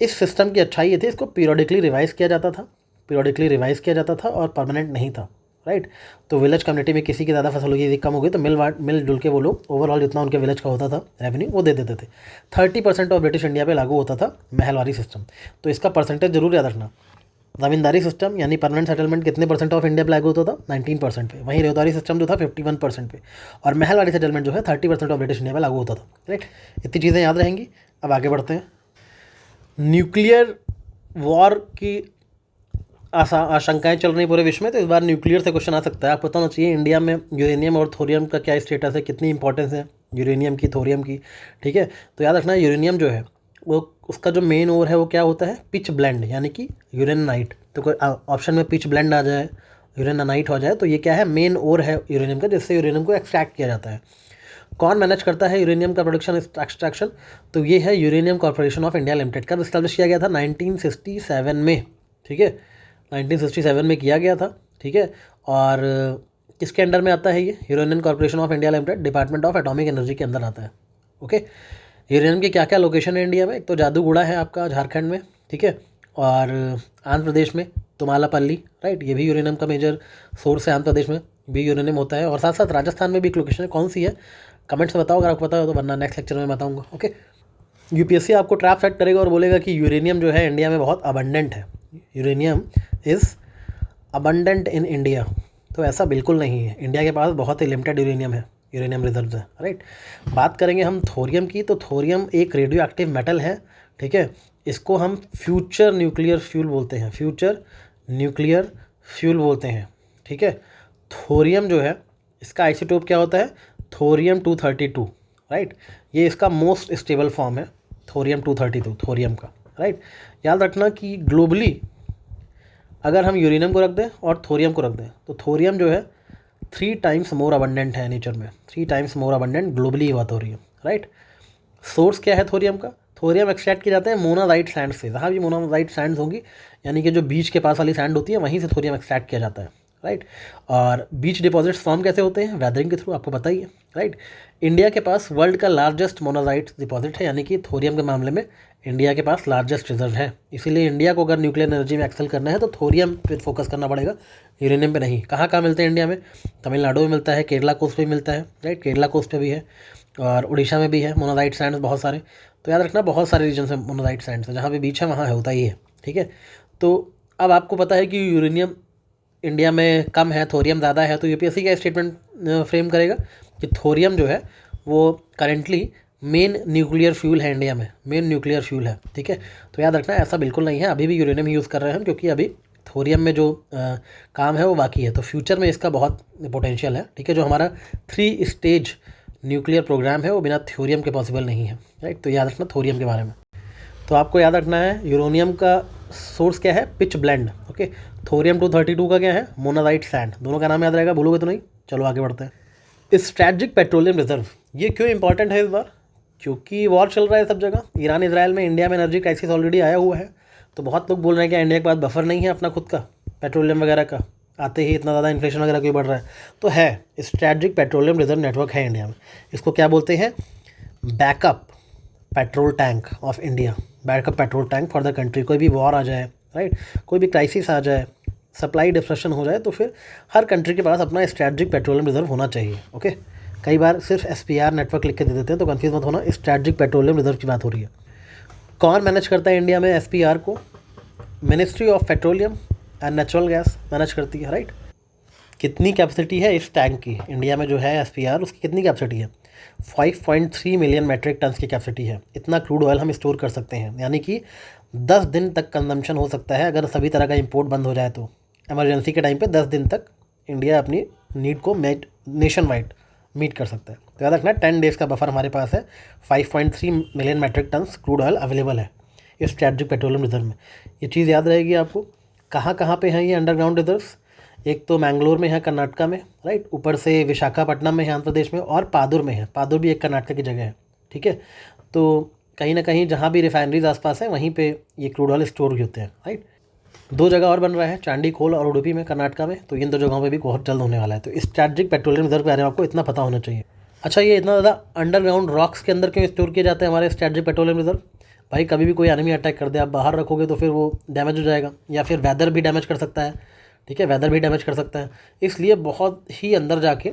इस सिस्टम की अच्छाई ये थी, इसको पीरियडिकली रिवाइज़ किया जाता था, पीरियडिकली रिवाइज़ किया जाता था और परमानेंट नहीं था, राइट। तो विलेज कम्युनिटी में किसी की ज़्यादा फसल होगी, कम हो गई, तो मिलजुल के वो लोग ओवरऑल जितना उनके विलेज का होता था रेवेन्यू वो दे देते थे। 30% ऑफ ब्रिटिश इंडिया पे लागू होता था महलवारी सिस्टम। तो इसका परसेंटेज जरूर याद रखना। ज़मींदारी सिस्टम यानी परमानेंट सेटलमेंट कितने परसेंट ऑफ इंडिया पे लागू होता था? 19% पे। वहीं रेतवारी सिस्टम जो था 51% पे, और महलवारी सेटलमेंट जो है 30% ऑफ ब्रिटिश इंडिया में लागू होता था, राइट। इतनी चीज़ें याद रहेंगी। अब आगे बढ़ते हैं। न्यूक्लियर वॉर की आशंकाएं चल रही पूरे विश्व में, तो इस बार न्यूक्लियर से क्वेश्चन आ सकता है। आपको पता होना चाहिए इंडिया में यूरेनियम और थोरियम का क्या स्टेटस है, कितनी इंपॉर्टेंस है यूरेनियम की, थोरियम की, ठीक है। तो याद रखना यूरेनियम जो है वो, उसका जो मेन ओर है वो क्या होता है? पिच ब्लेंड यानी कि यूरेनाइट। तो कोई ऑप्शन में पिच ब्लेंड आ जाए, यूरेनाइट हो जाए, तो ये क्या है? मेन ओर है यूरेनियम का, जिससे यूरेनियम को एक्सट्रैक्ट किया जाता है। कौन मैनेज करता है यूरेनियम का प्रोडक्शन एक्सट्रैक्शन? तो ये है uranium corporation of India limited. कब इस्टेब्लिश किया गया था? 1967 में, ठीक है, 1967 में किया गया था, ठीक है। और किसके अंडर में आता है ये? Uranium corporation of India limited, department of atomic energy के अंदर आता है, ओके। यूरेनियम की क्या क्या लोकेशन है इंडिया में? एक तो जादूगुड़ा है आपका झारखंड में, ठीक है, और आंध्र प्रदेश में तुमालापल्ली, राइट, ये भी यूरेनियम का मेजर सोर्स है, आंध्र प्रदेश में भी यूरेनियम होता है, और साथ साथ राजस्थान में भी एक लोकेशन है, कौन सी है कमेंट्स में बताओ अगर आपको पता हो, तो वरना नेक्स्ट लेक्चर में बताऊंगा, ओके। यूपीएससी आपको ट्रैप सेट करेगा और बोलेगा कि यूरेनियम जो है इंडिया में बहुत अबंडेंट है, uranium is abundant in India. तो ऐसा बिल्कुल नहीं है, इंडिया के पास बहुत ही लिमिटेड यूरेनियम है, यूरेनियम रिजर्व्स है, राइट। बात करेंगे हम थोरियम की, तो थोरियम एक रेडियो एक्टिव मेटल है, ठीक है। इसको हम फ्यूचर न्यूक्लियर फ्यूल बोलते हैं, फ्यूचर न्यूक्लियर फ्यूल बोलते हैं, ठीक है। थोरियम जो है इसका आइसोटोप क्या होता है? Thorium 232, right. ये इसका मोस्ट स्टेबल फॉर्म है, थोरियम 232, थोरियम का, राइट। याद रखना कि ग्लोबली अगर हम यूरेनियम को रख दें और थोरियम को रख दें, तो थोरियम जो है 3 टाइम्स मोर अबंडेंट है नेचर में, 3 टाइम्स मोर अबंडेंट ग्लोबली हुआ थोरियम, राइट। सोर्स क्या है थोरियम का? थोरियम एक्सट्रैक्ट किए जाते हैं मोनाजाइट सैंड से। जहाँ भी मोनाजाइट सैंड्स होंगी, यानी कि जो बीच के पास वाली सैंड होती है, वहीं से थोरियम एक्सट्रैक्ट किया जाता है, राइट। और बीच डिपॉजिट्स फॉर्म कैसे होते हैं? वेदरिंग के थ्रू, आपको पता ही है, राइट। इंडिया के पास वर्ल्ड का लार्जेस्ट मोनाजाइट डिपॉजिट है, यानी कि थोरियम के मामले में इंडिया के पास लार्जेस्ट रिजर्व है। इसीलिए इंडिया को अगर न्यूक्लियर एनर्जी में एक्सेल करना है तो थोरियम पे फोकस करना पड़ेगा, यूरेनियम पे नहीं। कहाँ कहाँ मिलते हैं इंडिया में? तमिलनाडु में मिलता है, केरला कोस्ट पे मिलता है, राइट, केरला कोस्ट पे भी है, और उड़ीसा में भी है मोनाजाइट सैंड्स बहुत सारे। तो याद रखना बहुत सारे रीजन से मोनाजाइट सैंड्स है, जहाँ भी बीच है वहाँ है, होता ही है, ठीक है। तो अब आपको पता है कि यूरेनियम इंडिया में कम है, थोरियम ज़्यादा है, तो यूपीएससी क्या स्टेटमेंट फ्रेम करेगा कि थोरियम जो है वो करेंटली मेन न्यूक्लियर फ्यूल है इंडिया में, मेन न्यूक्लियर फ्यूल है, ठीक है। तो याद रखना ऐसा बिल्कुल नहीं है, अभी भी यूरेनियम ही यूज़ कर रहे हैं हम, क्योंकि अभी थोरियम में जो काम है वो बाकी है। तो फ्यूचर में इसका बहुत पोटेंशियल है, ठीक है। जो हमारा 3 स्टेज न्यूक्लियर प्रोग्राम है वो बिना थोरियम के पॉसिबल नहीं है, राइट। तो याद रखना थोरियम के बारे में। तो आपको याद रखना है यूरेनियम का सोर्स क्या है? Pitch blend, okay. थोरियम 232 का क्या है? Monazite sand. दोनों का नाम याद रहेगा, भूलोगे तो नहीं। चलो आगे बढ़ते हैं। स्ट्रैटेजिक पेट्रोलियम रिजर्व, ये क्यों इंपॉर्टेंट है इस बार? क्योंकि वॉर चल रहा है सब जगह, ईरान इजराइल में, इंडिया में एनर्जी क्राइसिस ऑलरेडी आया हुआ है। तो बहुत लोग बोल रहे हैं कि इंडिया के पास बफर नहीं है अपना खुद का पेट्रोलियम वगैरह का। आते ही इतना ज़्यादा इन्फ्लेशन वगैरह क्यों बढ़ रहा है? तो है, स्ट्रेटजिक पेट्रोलियम रिजर्व नेटवर्क है इंडिया में। इसको क्या बोलते हैं? Backup petrol tank of India, backup petrol tank for the country. कोई भी वॉर आ जाए, राइट, कोई भी क्राइसिस आ जाए, सप्लाई डिस्ट्रक्शन हो जाए, तो फिर हर कंट्री के पास अपना स्ट्रेटजिक पेट्रोलियम रिजर्व होना चाहिए। ओके, कई बार सिर्फ SPR नेटवर्क लिख के दे देते हैं, तो कन्फ्यूज मत होना, स्ट्रेटजिक पेट्रोलियम रिजर्व की बात हो रही है। कौन मैनेज करता है इंडिया में SPR को? Ministry of petroleum and natural gas manage करती है, राइट। कितनी कैपेसिटी है इस टैंक की? इंडिया में जो है SPR, उसकी कितनी कैपेसिटी है? 5.3 मिलियन मेट्रिक टन्स की कैपेसिटी है। इतना क्रूड ऑयल हम स्टोर कर सकते हैं, यानी कि 10 दिन तक कंजम्पशन हो सकता है अगर सभी तरह का इंपोर्ट बंद हो जाए तो। इमरजेंसी के टाइम पे 10 दिन तक इंडिया अपनी नीड को नेशन वाइड मीट कर सकता है। तो याद रखना, 10 डेज़ का बफर हमारे पास है। 5.3 million metric tons crude oil available है इस स्ट्रेटजिक पेट्रोलियम रिजर्व में। ये चीज़ याद रहेगी आपको। कहाँ कहाँ पे हैं ये अंडरग्राउंड रिजर्व्स? एक तो मैंगलोर में है कर्नाटका में, राइट, ऊपर से विशाखापट्टनम में है आंध्र प्रदेश में, और पादुर में है। पादुर भी एक कर्नाटक की जगह है, ठीक है। तो कहीं ना कहीं जहाँ भी रिफाइनरीज आसपास है वहीं पे ये क्रूड ऑयल स्टोर भी होते हैं, राइट। 2 जगह और बन रहा है, चांडीखोल और उडुपी में कर्नाटका में। तो इन 2 जगहों पे भी बहुत जल्द होने वाला है। तो स्ट्रेटजिक पेट्रोलियम रिजर्व के बारे में आपको इतना पता होना चाहिए। अच्छा, ये इतना ज़्यादा अंडरग्राउंड रॉक्स के अंदर क्यों स्टोर किए जाते हैं हमारे स्ट्रेटजिक पेट्रोलियम रिजर्व? भाई, कभी भी कोई एनिमी अटैक कर दे, आप बाहर रखोगे तो फिर वो डैमेज हो जाएगा, या फिर वेदर भी डैमेज कर सकता है, ठीक है, वेदर भी डैमेज कर सकता है। इसलिए बहुत ही अंदर जाके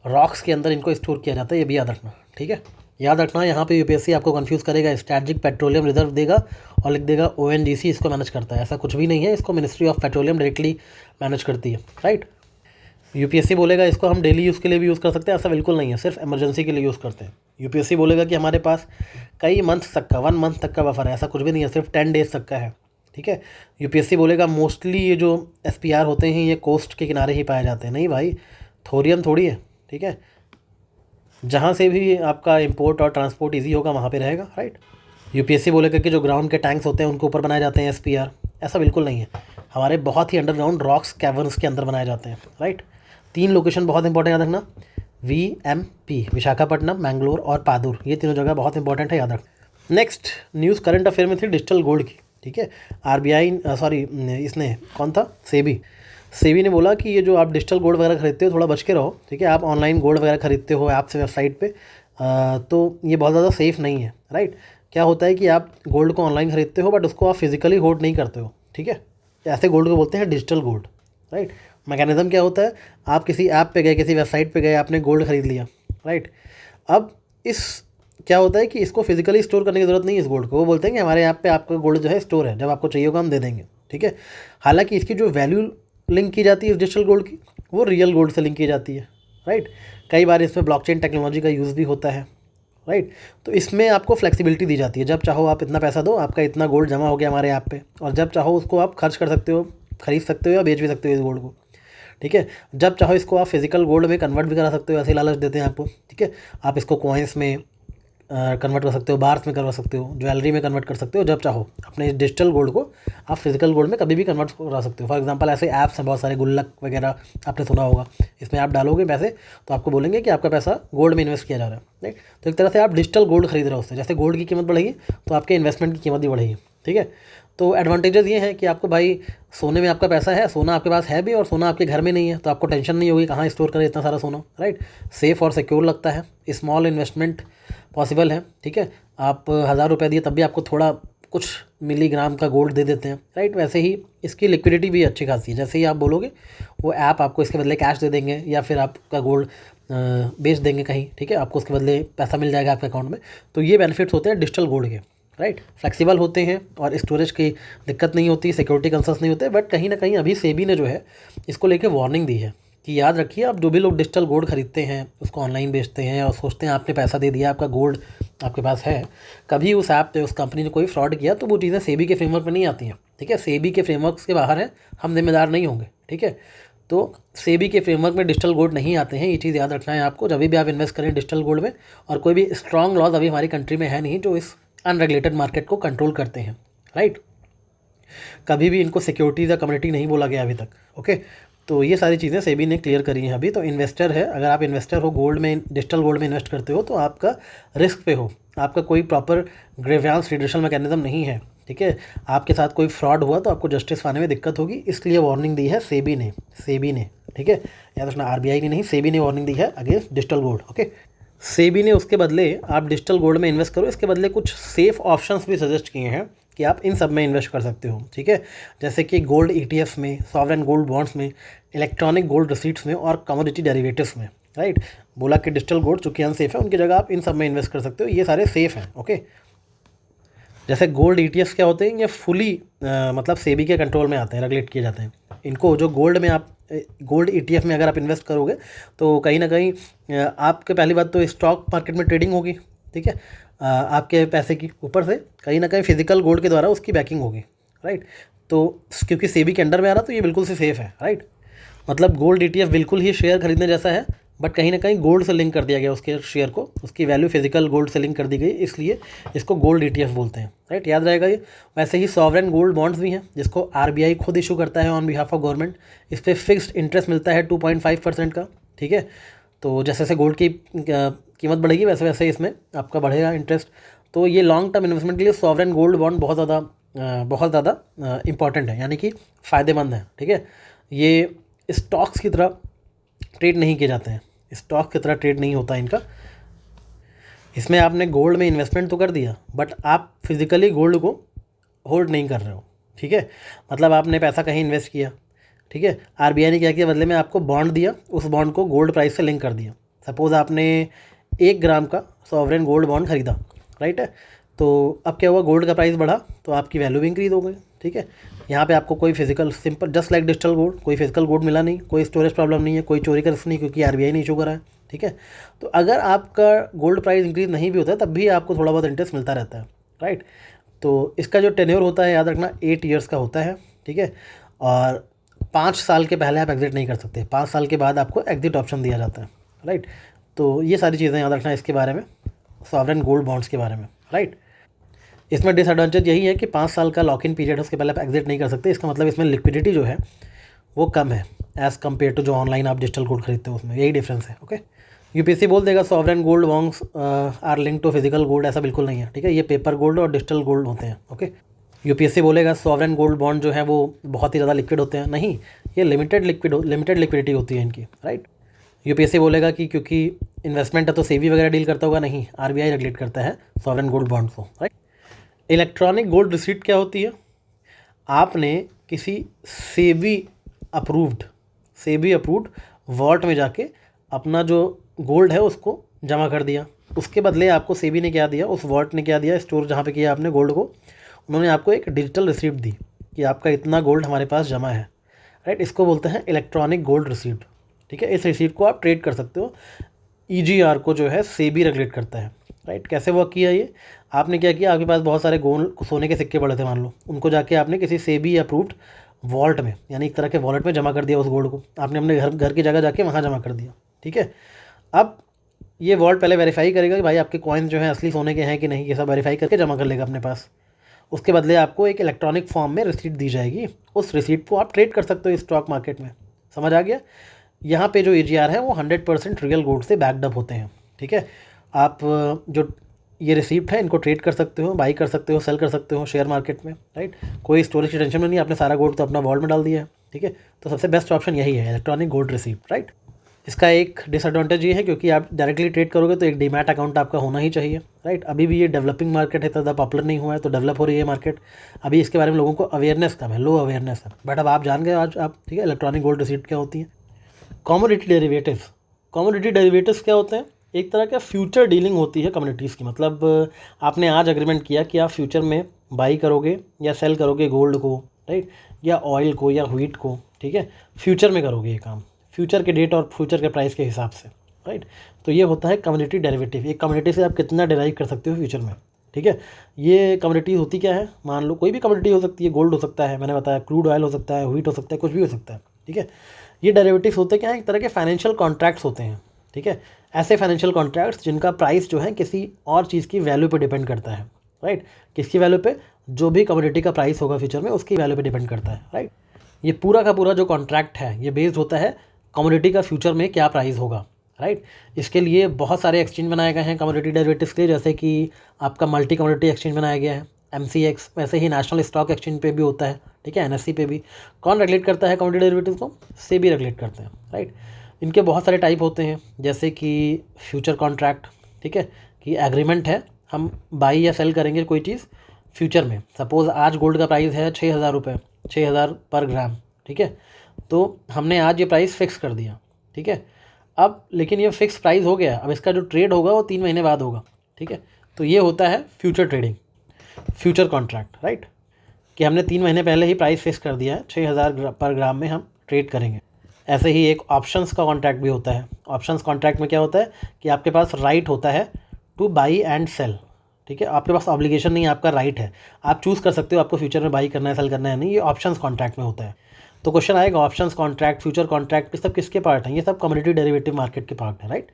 रॉक्स के अंदर इनको स्टोर किया जाता है, ये भी याद रखना, ठीक है। याद रखना, यहाँ पे UPSC आपको कंफ्यूज करेगा, स्ट्रेटजिक पेट्रोलियम रिजर्व देगा और लिख देगा ONGC इसको मैनेज करता है। ऐसा कुछ भी नहीं है, इसको ministry of petroleum directly manage करती है, राइट। UPSC बोलेगा इसको हम डेली यूज़ के लिए भी यूज़ कर सकते हैं, ऐसा बिल्कुल नहीं है, सिर्फ इमरजेंसी के लिए यूज़ करते हैं। UPSC बोलेगा कि हमारे पास कई मंथ तक का, 1 मंथ तक का बफर है, ऐसा कुछ भी नहीं है, सिर्फ 10 डेज तक का है, ठीक है। UPSC बोलेगा मोस्टली ये जो SPR होते हैं ये कोस्ट के किनारे ही पाए जाते हैं। नहीं भाई, थोरियम थोड़ी है, ठीक है। जहाँ से भी आपका इंपोर्ट और ट्रांसपोर्ट ईजी होगा वहाँ पे रहेगा, राइट। UPSC बोलेगा कि जो ग्राउंड के टैंक्स होते हैं उनके ऊपर बनाए जाते हैं SPR, ऐसा बिल्कुल नहीं है। हमारे बहुत ही अंडरग्राउंड रॉक्स कैवर्न्स के अंदर बनाए जाते हैं, राइट। 3 लोकेशन बहुत इंपॉर्टेंट याद रखना, VMP विशाखापट्टनम, मैंगलोर और पादुर, ये तीनों जगह बहुत इंपॉर्टेंट है, याद रखना। नेक्स्ट न्यूज़ करंट अफेयर में थी डिजिटल गोल्ड की, ठीक है। RBI इसने कौन था, सेबी ने बोला कि ये जो आप डिजिटल गोल्ड वगैरह खरीदते हो थोड़ा बच के रहो, ठीक है। आप ऑनलाइन गोल्ड वगैरह खरीदते हो ऐप से, वेबसाइट पे, तो ये बहुत ज़्यादा सेफ़ नहीं है, राइट। क्या होता है कि आप गोल्ड को ऑनलाइन खरीदते हो बट उसको आप फिजिकली होल्ड नहीं करते हो, ठीक है। ऐसे गोल्ड को बोलते हैं डिजिटल गोल्ड, राइट। मैकेनिज्म क्या होता है, आप किसी ऐप पे गए, किसी वेबसाइट पे गए, आपने गोल्ड खरीद लिया, राइट। अब इस क्या होता है कि इसको फिजिकली स्टोर करने की ज़रूरत नहीं है इस गोल्ड को। वो बोलते हैं कि हमारे ऐप पे आपका गोल्ड जो है स्टोर है, जब आपको चाहिए होगा हम दे देंगे, ठीक है। हालांकि इसकी जो वैल्यू लिंक की जाती है इस डिजिटल गोल्ड की, वो रियल गोल्ड से लिंक की जाती है, राइट। कई बार इसमें ब्लॉकचेन टेक्नोलॉजी का यूज़ भी होता है, राइट। तो इसमें आपको फ्लेक्सिबिलिटी दी जाती है, जब चाहो आप इतना पैसा दो, आपका इतना गोल्ड जमा हो गया हमारे ऐप पे, और जब चाहो उसको आप खर्च कर सकते हो, खरीद सकते हो या बेच भी सकते हो इस गोल्ड को, ठीक है। जब चाहो इसको आप फिजिकल गोल्ड में कन्वर्ट भी करा सकते हो, ऐसे लालच देते हैं आपको, ठीक है। आप इसको कॉइन्स में कन्वर्ट कर सकते हो, बार्स में करवा सकते हो, ज्वेलरी में कन्वर्ट कर सकते हो, जब चाहो अपने डिजिटल गोल्ड को आप फिजिकल गोल्ड में कभी भी कन्वर्ट करा सकते हो। फॉर एग्जांपल ऐसे ऐप्स हैं बहुत सारे, गुल्लक वगैरह आपने सुना होगा, इसमें आप डालोगे पैसे तो आपको बोलेंगे कि आपका पैसा गोल्ड में इन्वेस्ट किया जा रहा है, राइट। तो एक तरह से आप डिजिटल गोल्ड खरीद रहे हो उससे, जैसे गोल्ड की कीमत बढ़ेगी तो आपके इन्वेस्टमेंट की कीमत भी बढ़ेगी, ठीक है। तो एडवांटेजेस ये हैं कि आपको भाई सोने में आपका पैसा है, सोना आपके पास है भी और सोना आपके घर में नहीं है, तो आपको टेंशन नहीं होगी कहाँ स्टोर करें इतना सारा सोना, राइट। सेफ़ और सिक्योर लगता है, स्मॉल इन्वेस्टमेंट पॉसिबल है, ठीक है। आप 1000 रुपये दिए तब भी आपको थोड़ा कुछ मिलीग्राम का गोल्ड दे देते हैं, राइट। वैसे ही इसकी लिक्विडिटी भी अच्छी खासी है, जैसे ही आप बोलोगे वो ऐप आपको इसके बदले कैश दे देंगे या फिर आपका गोल्ड बेच देंगे कहीं, ठीक है। आपको उसके बदले पैसा मिल जाएगा आपके अकाउंट में। तो ये बेनिफिट्स होते हैं डिजिटल गोल्ड के, राइट। फ्लेक्सिबल होते हैं और स्टोरेज की दिक्कत नहीं होती, सिक्योरिटी कंसर्न्स नहीं होते। बट कहीं ना कहीं अभी सेबी ने जो है इसको लेके वार्निंग दी है कि याद रखिए, आप जो भी लोग डिजिटल गोल्ड खरीदते हैं, उसको ऑनलाइन बेचते हैं और सोचते हैं आपने पैसा दे दिया, आपका गोल्ड आपके पास है, कभी उस ऐप पे उस कंपनी ने कोई फ्रॉड किया तो वो चीज़ें सेबी के फ्रेमवर्क में नहीं आती हैं, ठीक है। सेबी के फ्रेमवर्क के बाहर है, हम जिम्मेदार नहीं होंगे, ठीक है। तो सेबी के फ्रेमवर्क में डिजिटल गोल्ड नहीं आते हैं, ये चीज़ याद रखना है आपको जब भी आप इन्वेस्ट करें डिजिटल गोल्ड में। और कोई भी स्ट्रॉन्ग लॉज अभी हमारी कंट्री में है नहीं जो इस अनरेगुलेटेड मार्केट को कंट्रोल करते हैं, राइट। कभी भी इनको सिक्योरिटीज़ या कम्युनिटी नहीं बोला गया अभी तक, ओके। तो ये सारी चीज़ें सेबी ने क्लियर करी हैं अभी। तो इन्वेस्टर है, अगर आप इन्वेस्टर हो गोल्ड में, डिजिटल गोल्ड में इन्वेस्ट करते हो तो आपका रिस्क पे हो, आपका कोई प्रॉपर ग्रेवियांस रिडक्शन मैकेनिज्म नहीं है ठीक है, आपके साथ कोई फ्रॉड हुआ तो आपको जस्टिस पाने में दिक्कत होगी, इसलिए वार्निंग दी है सेबी ने, ठीक है, याद रखना आरबीआई ने नहीं, सेबी ने वार्निंग दी है against digital gold. Okay, SEBI ने उसके बदले आप डिजिटल गोल्ड में इन्वेस्ट करो, इसके बदले कुछ सेफ ऑप्शंस भी सजेस्ट किए हैं कि आप इन सब में इन्वेस्ट कर सकते हो, ठीक है, जैसे कि गोल्ड ईटीएफ में, सॉवरेन गोल्ड बॉन्ड्स में, इलेक्ट्रॉनिक गोल्ड रिसीट्स में और कमोडिटी डेरिवेटिव्स में, राइट। बोला कि डिजिटल गोल्ड चूँकि अनसेफ है, उनकी जगह आप इन सब में इन्वेस्ट कर सकते हो, ये सारे सेफ़ हैं। ओके, जैसे गोल्ड ईटीएफ क्या होते हैं, ये फुली मतलब सेबी के कंट्रोल में आते हैं, रेगुलेट किए जाते हैं। इनको जो गोल्ड में आप गोल्ड ईटीएफ में अगर आप इन्वेस्ट करोगे तो कहीं ना कहीं आपके पहली बात तो स्टॉक मार्केट में ट्रेडिंग होगी, ठीक है, आपके पैसे की, ऊपर से कहीं ना कहीं फिजिकल गोल्ड के द्वारा उसकी बैकिंग होगी, राइट। तो क्योंकि सेबी के अंडर में आ रहा तो ये बिल्कुल से सेफ़ है, राइट। मतलब गोल्ड ईटीएफ बिल्कुल ही शेयर खरीदने जैसा है, बट कहीं ना कहीं गोल्ड से लिंक कर दिया गया उसके शेयर को, उसकी वैल्यू फिजिकल गोल्ड से लिंक कर दी गई, इसलिए इसको गोल्ड ईटीएफ बोलते हैं, राइट, याद रहेगा ये। वैसे ही सॉवरेन गोल्ड बॉन्ड्स भी हैं, जिसको आरबीआई खुद इशू करता है ऑन बिहाफ ऑफ गवर्नमेंट। इस पर फिक्स्ड इंटरेस्ट मिलता है 2.5% का, ठीक है। तो जैसे जैसे गोल्ड की कीमत बढ़ेगी वैसे वैसे इसमें आपका बढ़ेगा इंटरेस्ट। तो ये लॉन्ग टर्म इन्वेस्टमेंट के लिए सॉवरेन गोल्ड बॉन्ड बहुत ज़्यादा इंपॉर्टेंट है, यानी कि फ़ायदेमंद है, ठीक है। ये स्टॉक्स की तरह ट्रेड नहीं किए जाते हैं, स्टॉक की तरह ट्रेड नहीं होता इनका। इसमें आपने गोल्ड में इन्वेस्टमेंट तो कर दिया, बट आप फिज़िकली गोल्ड को होल्ड नहीं कर रहे हो, ठीक है। मतलब आपने पैसा कहीं इन्वेस्ट किया, ठीक है, आरबीआई ने क्या किया, बदले में आपको बॉन्ड दिया, उस बॉन्ड को गोल्ड प्राइस से लिंक कर दिया। सपोज़ आपने 1 ग्राम का सॉवरेन गोल्ड बॉन्ड खरीदा, राइट है, तो अब क्या हुआ, गोल्ड का प्राइस बढ़ा तो आपकी वैल्यू भी इंक्रीज़ हो गई, ठीक है। यहाँ पे आपको कोई physical simple just like digital gold, कोई फिजिकल गोल्ड मिला नहीं, कोई स्टोरेज प्रॉब्लम नहीं है, कोई चोरी का रिस्क नहीं, क्योंकि आरबीआई ने इशू करा है, ठीक है। तो अगर आपका गोल्ड प्राइस इंक्रीज़ नहीं भी होता है तब भी आपको थोड़ा बहुत इंटरेस्ट मिलता रहता है, राइट। तो इसका जो टेन्योर होता है याद रखना 8 ईयर्स का होता है, ठीक है। और 5 साल के पहले आप एग्जिट नहीं कर सकते, 5 साल के बाद आपको एग्जिट ऑप्शन दिया जाता है, राइट। तो ये सारी चीज़ें याद रखना इसके बारे में, सॉवरेन गोल्ड बॉन्ड्स के बारे में, राइट। इसमें डिसएडवांटेज यही है कि 5 साल का लॉक इन पीरियड है, उसके पहले आप एग्जिट नहीं कर सकते। इसका मतलब इसमें लिक्विडिटी जो है वो कम है एज़ कम्पेयर टू जो ऑनलाइन आप डिजिटल गोल्ड खरीदते हो, उसमें यही डिफरेंस है। ओके, यूपीएससी बोल देगा sovereign gold bonds are link to physical gold, ऐसा बिल्कुल नहीं है, ठीक है। ये पेपर गोल्ड और डिजिटल गोल्ड होते हैं। ओके, यूपीएससी बोलेगा सॉवरेन गोल्ड बॉन्ड जो है वो बहुत ही ज़्यादा लिक्विड होते हैं, नहीं, ये लिमिटेड लिक्विडिटी होती है इनकी, राइट। यूपीएससी बोलेगा कि क्योंकि इन्वेस्टमेंट है तो सेबी वगैरह डील करता होगा, नहीं, आरबीआई रेगुलेट करता है सॉवरेन गोल्ड बॉन्ड को, राइट। इलेक्ट्रॉनिक गोल्ड रिसीट क्या होती है, आपने किसी सेबी अप्रूव्ड वॉल्ट में जाके अपना जो गोल्ड है उसको जमा कर दिया, उसके बदले आपको सेबी ने क्या दिया, उस वॉल्ट ने क्या दिया, स्टोर जहाँ पे किया आपने गोल्ड को, उन्होंने आपको एक डिजिटल रिसीप्ट दी कि आपका इतना गोल्ड हमारे पास जमा है, राइट। इसको बोलते हैं इलेक्ट्रॉनिक गोल्ड रिसीप्ट, ठीक है। इस रिसीप्ट को आप ट्रेड कर सकते हो, ईजीआर को जो है सेबी रेगुलेट करता है, राइट। कैसे वर्क किया ये, आपने क्या किया, आपके पास बहुत सारे गोल्ड सोने के सिक्के पड़े थे मान लो, उनको जाके आपने किसी सेबी अप्रूव्ड वॉल्ट में, यानी एक तरह के वॉलेट में जमा कर दिया, उस गोल्ड को आपने अपने घर की जगह जाके वहाँ जमा कर दिया, ठीक है। अब ये वॉल्ट पहले वेरीफाई करेगा कि भाई आपके कॉइन जो हैं असली सोने के हैं कि नहीं, ये सब वेरीफाई करके जमा कर लेगा अपने पास। उसके बदले आपको एक इलेक्ट्रॉनिक फॉर्म में रिसीट दी जाएगी, उस रिसीट को आप ट्रेड कर सकते हो स्टॉक मार्केट में। समझ आ गया। यहाँ पे जो ईजीआर है वो 100% रियल गोल्ड से बैकड अप होते हैं, ठीक है। आप जो ये रिसीप्ट है इनको ट्रेड कर सकते हो, बाई कर सकते हो, सेल कर सकते हो शेयर मार्केट में, राइट। कोई स्टोरेज की टेंशन में नहीं, आपने सारा गोल्ड तो अपना वॉल्ट में डाल दिया है, ठीक है। तो सबसे बेस्ट ऑप्शन यही है, इलेक्ट्रॉनिक गोल्ड रिसीप्ट, राइट। इसका एक डिसएडवांटेज ये है क्योंकि आप डायरेक्टली ट्रेड करोगे तो एक डीमैट अकाउंट आपका होना ही चाहिए, राइट। अभी भी ये डेवलपिंग मार्केट है, ज़्यादा पॉपुलर नहीं हुआ है, तो डेवलप हो रही है मार्केट, अभी इसके बारे में लोगों को अवेयरनेस कम है, लो अवेयरनेस है, बट अब आप जान गए आज आप, ठीक है। इलेक्ट्रॉनिक गोल्ड रिसीप्ट क्या होती है। कमोडिटी डेरिवेटिव्स क्या होते हैं, एक तरह का फ्यूचर डीलिंग होती है कम्युनिटीज़ की। मतलब आपने आज एग्रीमेंट किया कि आप फ्यूचर में बाई करोगे या सेल करोगे गोल्ड को, राइट, या ऑयल को या व्हीट को, ठीक है। फ्यूचर में करोगे ये काम, फ्यूचर के डेट और फ्यूचर के प्राइस के हिसाब से, राइट। तो ये होता है कम्युनिटी डेरिवेटिव। एक कम्युनिटी से आप कितना डिराइव कर सकते हो फ्यूचर में, ठीक है। ये कम्युनिटी होती क्या है, मान लो कोई भी कम्युनिटी हो सकती है, गोल्ड हो सकता है, मैंने बताया क्रूड ऑयल हो सकता है, व्हीट हो सकता है, कुछ भी हो सकता है, ठीक है। ये डेरिवेटिव्स होते क्या हैं, एक तरह के फाइनेंशियल कॉन्ट्रैक्ट्स होते हैं, ठीक है। ऐसे फाइनेंशियल कॉन्ट्रैक्ट्स जिनका प्राइस जो है किसी और चीज़ की वैल्यू पे डिपेंड करता है, राइट। किसकी वैल्यू पे, जो भी कमोडिटी का प्राइस होगा फ्यूचर में उसकी वैल्यू पे डिपेंड करता है, राइट। ये पूरा का पूरा जो कॉन्ट्रैक्ट है ये बेस्ड होता है कमोडिटी का फ्यूचर में क्या प्राइस होगा, राइट। इसके लिए बहुत सारे एक्सचेंज बनाए गए हैं कमोडिटी डेरिवेटिव्स के लिए, जैसे कि आपका मल्टी कमोडिटी एक्सचेंज बनाया गया है, MCX, वैसे ही नेशनल स्टॉक एक्सचेंज पे भी होता है, ठीक है, NSE पे भी। कौन रेगुलेट करता है कमोडिटी डेरिवेटिव्स को? सेबी रेगुलेट करते हैं, राइट। इनके बहुत सारे टाइप होते हैं, जैसे कि फ्यूचर कॉन्ट्रैक्ट, ठीक है, कि एग्रीमेंट है, हम बाई या सेल करेंगे कोई चीज़ फ्यूचर में। सपोज़ आज गोल्ड का प्राइस है 6,000 रुपये, 6,000 पर ग्राम, ठीक है, तो हमने आज ये प्राइस फिक्स कर दिया, ठीक है। अब लेकिन ये फिक्स प्राइस हो गया, अब इसका जो ट्रेड होगा वो 3 महीने बाद होगा, ठीक है। तो ये होता है future trading, future contract, right, कि हमने 3 महीने पहले ही प्राइस फिक्स कर दिया है, 6,000 पर ग्राम में हम ट्रेड करेंगे। ऐसे ही एक ऑप्शंस का कॉन्ट्रैक्ट भी होता है। ऑप्शंस कॉन्ट्रैक्ट में क्या होता है कि आपके पास राइट होता है टू बाई एंड सेल, ठीक है, आपके पास ऑब्लिगेशन नहीं है, आपका राइट है, आप चूज़ कर सकते हो आपको फ्यूचर में बाई करना है, सेल करना है नहीं, ये ऑप्शंस कॉन्ट्रैक्ट में होता है। तो क्वेश्चन आएगा ऑप्शंस कॉन्ट्रैक्ट, फ्यूचर कॉन्ट्रैक्ट, ये सब किसके पार्ट हैं? ये सब कमोडिटी डेरिवेटिव मार्केट के पार्ट है, राइट।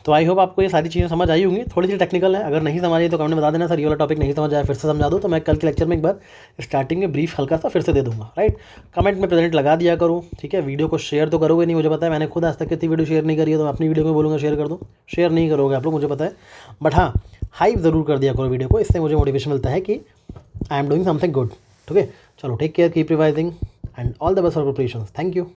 तो आई होप आपको ये सारी चीज़ें समझ आई होंगी। थोड़ी सी टेक्निकल है, अगर नहीं समझ आई तो कमेंट में बता देना, सर ये वाला टॉपिक नहीं समझ आया, फिर से समझा दो, तो मैं कल के लेक्चर में एक बार स्टार्टिंग में ब्रीफ हल्का सा फिर से दे दूंगा, राइट। कमेंट में प्रेजेंट लगा दिया करो, ठीक है। वीडियो को शेयर तो करोगे नहीं, मुझे पता है, मैंने खुद आज तक कितनी वीडियो शेयर नहीं करी है, तो मैं अपनी वीडियो में बोलूँगा शेयर कर दो। शेयर नहीं करोगे आप लोग, मुझे पता है, बट हाँ हाइप ज़रूर कर दिया करो वीडियो को, इससे मुझे मोटिवेशन मिलता है कि I am doing something good, ठीक है। चलो take care, keep revising and all the best for preparation. Thank you.